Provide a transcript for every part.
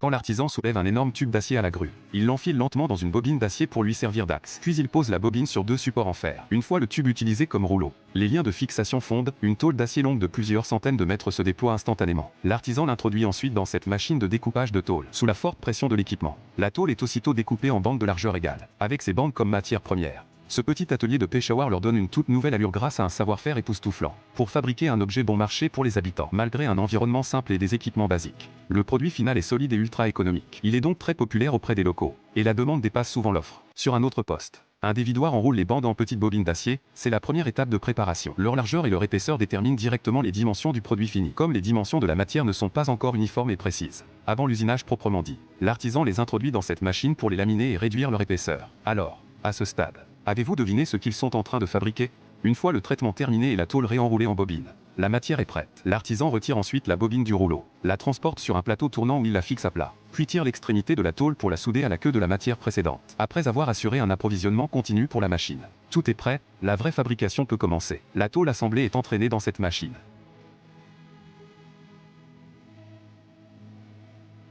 Quand l'artisan soulève un énorme tube d'acier à la grue, il l'enfile lentement dans une bobine d'acier pour lui servir d'axe. Puis il pose la bobine sur deux supports en fer. Une fois le tube utilisé comme rouleau, les liens de fixation fondent, une tôle d'acier longue de plusieurs centaines de mètres se déploie instantanément. L'artisan l'introduit ensuite dans cette machine de découpage de tôle, sous la forte pression de l'équipement. La tôle est aussitôt découpée en bandes de largeur égale, avec ces bandes comme matière première. Ce petit atelier de Peshawar leur donne une toute nouvelle allure grâce à un savoir-faire époustouflant, pour fabriquer un objet bon marché pour les habitants, malgré un environnement simple et des équipements basiques. Le produit final est solide et ultra économique. Il est donc très populaire auprès des locaux, et la demande dépasse souvent l'offre. Sur un autre poste, un dévidoir enroule les bandes en petites bobines d'acier, c'est la première étape de préparation. Leur largeur et leur épaisseur déterminent directement les dimensions du produit fini. Comme les dimensions de la matière ne sont pas encore uniformes et précises, avant l'usinage proprement dit, l'artisan les introduit dans cette machine pour les laminer et réduire leur épaisseur. Alors, à ce stade, avez-vous deviné ce qu'ils sont en train de fabriquer? Une fois le traitement terminé et la tôle réenroulée en bobine, la matière est prête. L'artisan retire ensuite la bobine du rouleau, la transporte sur un plateau tournant où il la fixe à plat, puis tire l'extrémité de la tôle pour la souder à la queue de la matière précédente. Après avoir assuré un approvisionnement continu pour la machine, tout est prêt, la vraie fabrication peut commencer. La tôle assemblée est entraînée dans cette machine.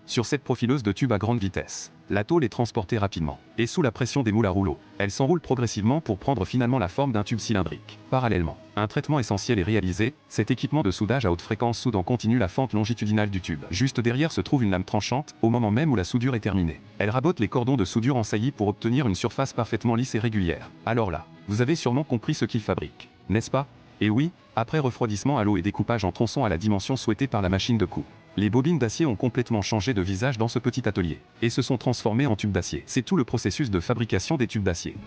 Sur cette profileuse de tubes à grande vitesse, la tôle est transportée rapidement, et sous la pression des moules à rouleau, elle s'enroule progressivement pour prendre finalement la forme d'un tube cylindrique. Parallèlement, un traitement essentiel est réalisé, cet équipement de soudage à haute fréquence soude en continu la fente longitudinale du tube. Juste derrière se trouve une lame tranchante, au moment même où la soudure est terminée. Elle rabote les cordons de soudure en saillie pour obtenir une surface parfaitement lisse et régulière. Alors là, vous avez sûrement compris ce qu'il fabrique, n'est-ce pas? Et oui, après refroidissement à l'eau et découpage en tronçons à la dimension souhaitée par la machine de coupe, les bobines d'acier ont complètement changé de visage dans ce petit atelier, et se sont transformées en tubes d'acier. C'est tout le processus de fabrication des tubes d'acier.